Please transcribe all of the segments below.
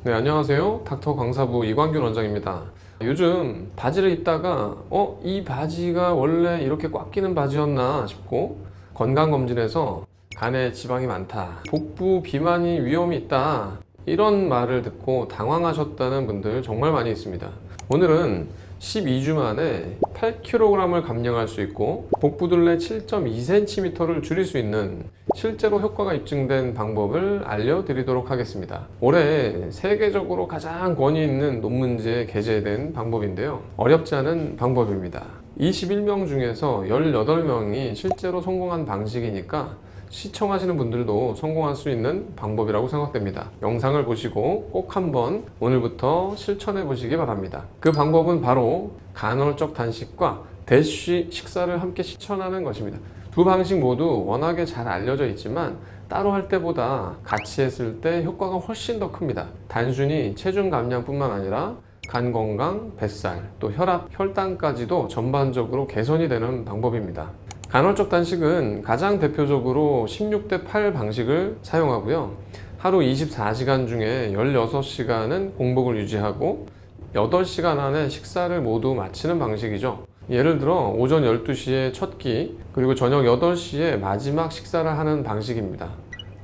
네, 안녕하세요. 닥터 강사부 이광균 원장입니다. 요즘 바지를 입다가 이 바지가 원래 이렇게 꽉 끼는 바지였나 싶고 건강검진에서 간에 지방이 많다, 복부 비만이 위험이 있다, 이런 말을 듣고 당황하셨다는 분들 정말 많이 있습니다. 오늘은 12주 만에 8kg을 감량할 수 있고 복부둘레 7.2cm를 줄일 수 있는 실제로 효과가 입증된 방법을 알려드리도록 하겠습니다. 올해 세계적으로 가장 권위 있는 논문지에 게재된 방법인데요, 어렵지 않은 방법입니다. 21명 중에서 18명이 실제로 성공한 방식이니까 시청하시는 분들도 성공할 수 있는 방법이라고 생각됩니다. 영상을 보시고 꼭 한번 오늘부터 실천해 보시기 바랍니다. 그 방법은 바로 간헐적 단식과 대쉬 식사를 함께 실천하는 것입니다. 두 방식 모두 워낙에 잘 알려져 있지만 따로 할 때보다 같이 했을 때 효과가 훨씬 더 큽니다. 단순히 체중 감량뿐만 아니라 간 건강, 뱃살, 또 혈압, 혈당까지도 전반적으로 개선이 되는 방법입니다. 간헐적 단식은 가장 대표적으로 16대8 방식을 사용하고요. 하루 24시간 중에 16시간은 공복을 유지하고 8시간 안에 식사를 모두 마치는 방식이죠. 예를 들어 오전 12시에 첫 끼, 그리고 저녁 8시에 마지막 식사를 하는 방식입니다.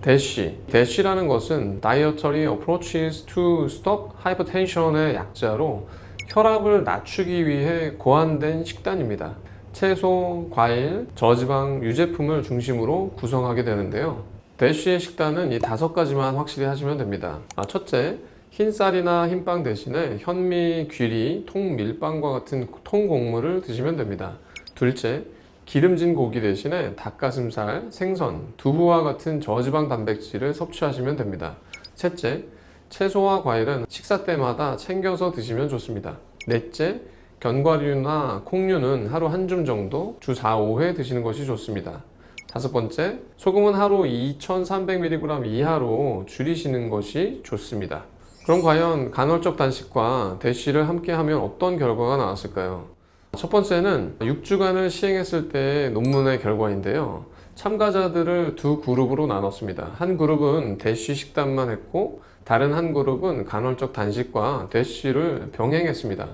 대쉬라는 것은 Dietary Approaches to Stop Hypertension의 약자로 혈압을 낮추기 위해 고안된 식단입니다. 채소, 과일, 저지방, 유제품을 중심으로 구성하게 되는데요. 대쉬의 식단은 이 5가지만 확실히 하시면 됩니다. 첫째, 흰쌀이나 흰빵 대신에 현미, 귀리, 통밀빵과 같은 통곡물을 드시면 됩니다. 둘째, 기름진 고기 대신에 닭가슴살, 생선, 두부와 같은 저지방 단백질을 섭취하시면 됩니다. 셋째, 채소와 과일은 식사 때마다 챙겨서 드시면 좋습니다. 넷째, 견과류나 콩류는 하루 한 줌 정도 주 4, 5회 드시는 것이 좋습니다. 다섯 번째, 소금은 하루 2300mg 이하로 줄이시는 것이 좋습니다. 그럼 과연 간헐적 단식과 대쉬를 함께 하면 어떤 결과가 나왔을까요? 첫 번째는 6주간을 시행했을 때의 논문의 결과인데요. 참가자들을 두 그룹으로 나눴습니다. 한 그룹은 대쉬 식단만 했고 다른 한 그룹은 간헐적 단식과 대쉬를 병행했습니다.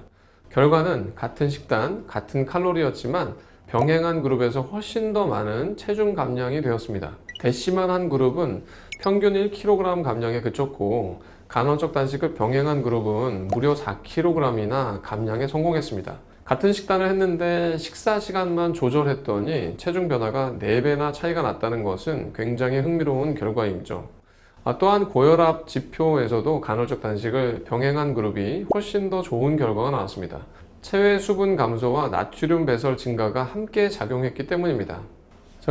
결과는 같은 식단, 같은 칼로리였지만 병행한 그룹에서 훨씬 더 많은 체중 감량이 되었습니다. 대쉬만 한 그룹은 평균 1kg 감량에 그쳤고 간헐적 단식을 병행한 그룹은 무려 4kg이나 감량에 성공했습니다. 같은 식단을 했는데 식사 시간만 조절했더니 체중 변화가 4배나 차이가 났다는 것은 굉장히 흥미로운 결과이죠. 또한 고혈압 지표에서도 간헐적 단식을 병행한 그룹이 훨씬 더 좋은 결과가 나왔습니다. 체외 수분 감소와 나트륨 배설 증가가 함께 작용했기 때문입니다.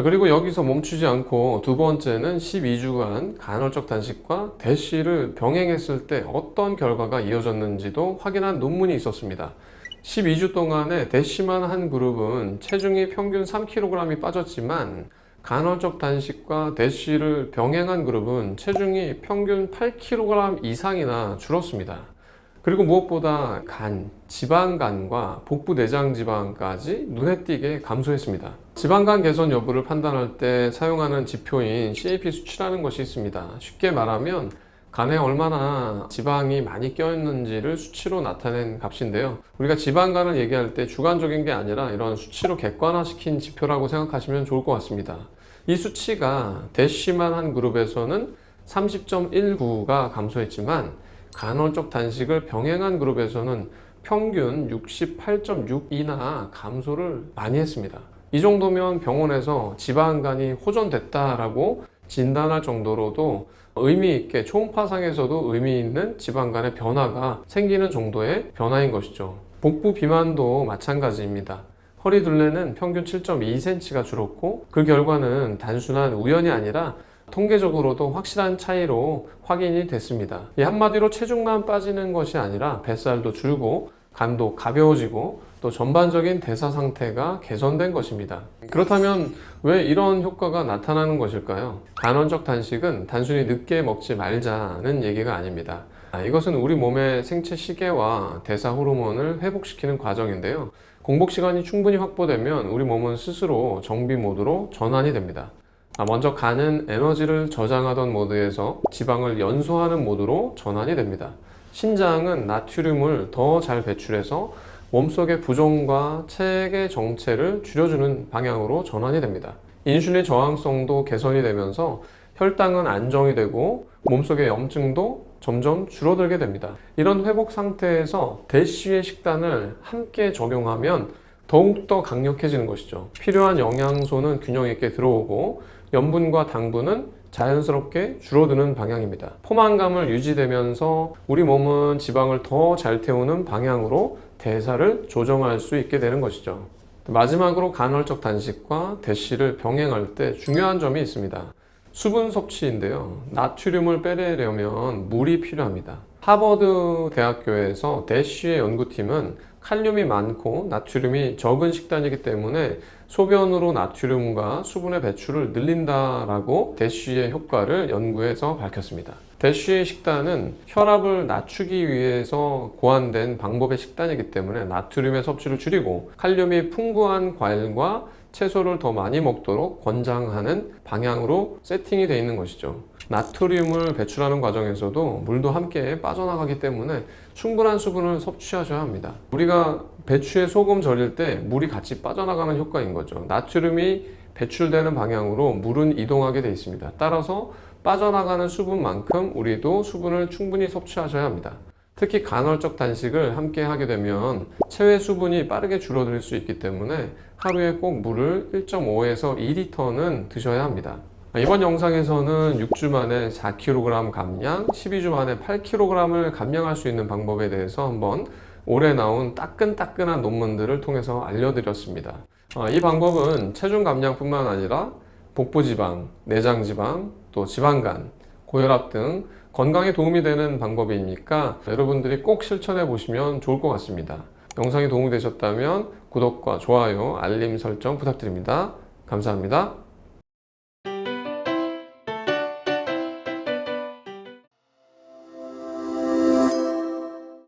그리고 여기서 멈추지 않고 두 번째는 12주간 간헐적 단식과 대쉬를 병행했을 때 어떤 결과가 이어졌는지도 확인한 논문이 있었습니다. 12주 동안에 대쉬만 한 그룹은 체중이 평균 3kg이 빠졌지만 간헐적 단식과 대쉬를 병행한 그룹은 체중이 평균 8kg 이상이나 줄었습니다. 그리고 무엇보다 지방간과 복부 내장 지방까지 눈에 띄게 감소했습니다. 지방간 개선 여부를 판단할 때 사용하는 지표인 CAP 수치라는 것이 있습니다. 쉽게 말하면 간에 얼마나 지방이 많이 껴있는지를 수치로 나타낸 값인데요. 우리가 지방간을 얘기할 때 주관적인 게 아니라 이런 수치로 객관화시킨 지표라고 생각하시면 좋을 것 같습니다. 이 수치가 대쉬만 한 그룹에서는 30.19가 감소했지만 간헐적 단식을 병행한 그룹에서는 평균 68.62나 감소를 많이 했습니다. 이 정도면 병원에서 지방간이 호전됐다라고 진단할 정도로도 의미 있게 초음파상에서도 의미 있는 지방간의 변화가 생기는 정도의 변화인 것이죠. 복부 비만도 마찬가지입니다. 허리 둘레는 평균 7.2cm가 줄었고 그 결과는 단순한 우연이 아니라 통계적으로도 확실한 차이로 확인이 됐습니다. 한마디로 체중만 빠지는 것이 아니라 뱃살도 줄고 간도 가벼워지고 또 전반적인 대사 상태가 개선된 것입니다. 그렇다면 왜 이런 효과가 나타나는 것일까요? 간헐적 단식은 단순히 늦게 먹지 말자는 얘기가 아닙니다. 이것은 우리 몸의 생체 시계와 대사 호르몬을 회복시키는 과정인데요. 공복 시간이 충분히 확보되면 우리 몸은 스스로 정비 모드로 전환이 됩니다. 먼저 간은 에너지를 저장하던 모드에서 지방을 연소하는 모드로 전환이 됩니다. 신장은 나트륨을 더 잘 배출해서 몸속의 부종과 체액의 정체를 줄여주는 방향으로 전환이 됩니다. 인슐린 저항성도 개선이 되면서 혈당은 안정이 되고 몸속의 염증도 점점 줄어들게 됩니다. 이런 회복 상태에서 대쉬의 식단을 함께 적용하면 더욱더 강력해지는 것이죠. 필요한 영양소는 균형 있게 들어오고 염분과 당분은 자연스럽게 줄어드는 방향입니다. 포만감을 유지되면서 우리 몸은 지방을 더 잘 태우는 방향으로 대사를 조정할 수 있게 되는 것이죠. 마지막으로 간헐적 단식과 대쉬를 병행할 때 중요한 점이 있습니다. 수분 섭취인데요. 나트륨을 빼내려면 물이 필요합니다. 하버드 대학교에서 대쉬의 연구팀은 칼륨이 많고 나트륨이 적은 식단이기 때문에 소변으로 나트륨과 수분의 배출을 늘린다라고 대쉬의 효과를 연구해서 밝혔습니다. 대쉬의 식단은 혈압을 낮추기 위해서 고안된 방법의 식단이기 때문에 나트륨의 섭취를 줄이고 칼륨이 풍부한 과일과 채소를 더 많이 먹도록 권장하는 방향으로 세팅이 되어 있는 것이죠. 나트륨을 배출하는 과정에서도 물도 함께 빠져나가기 때문에 충분한 수분을 섭취하셔야 합니다. 우리가 배추에 소금 절일 때 물이 같이 빠져나가는 효과인 거죠. 나트륨이 배출되는 방향으로 물은 이동하게 되어 있습니다. 따라서 빠져나가는 수분만큼 우리도 수분을 충분히 섭취하셔야 합니다. 특히 간헐적 단식을 함께 하게 되면 체외 수분이 빠르게 줄어들 수 있기 때문에 하루에 꼭 물을 1.5에서 2리터는 드셔야 합니다. 이번 영상에서는 6주 만에 4kg 감량, 12주 만에 8kg을 감량할 수 있는 방법에 대해서 한번 올해 나온 따끈따끈한 논문들을 통해서 알려드렸습니다. 이 방법은 체중 감량뿐만 아니라 복부지방, 내장지방, 또 지방간, 고혈압 등 건강에 도움이 되는 방법이니까 여러분들이 꼭 실천해 보시면 좋을 것 같습니다. 영상이 도움이 되셨다면 구독과 좋아요, 알림 설정 부탁드립니다. 감사합니다.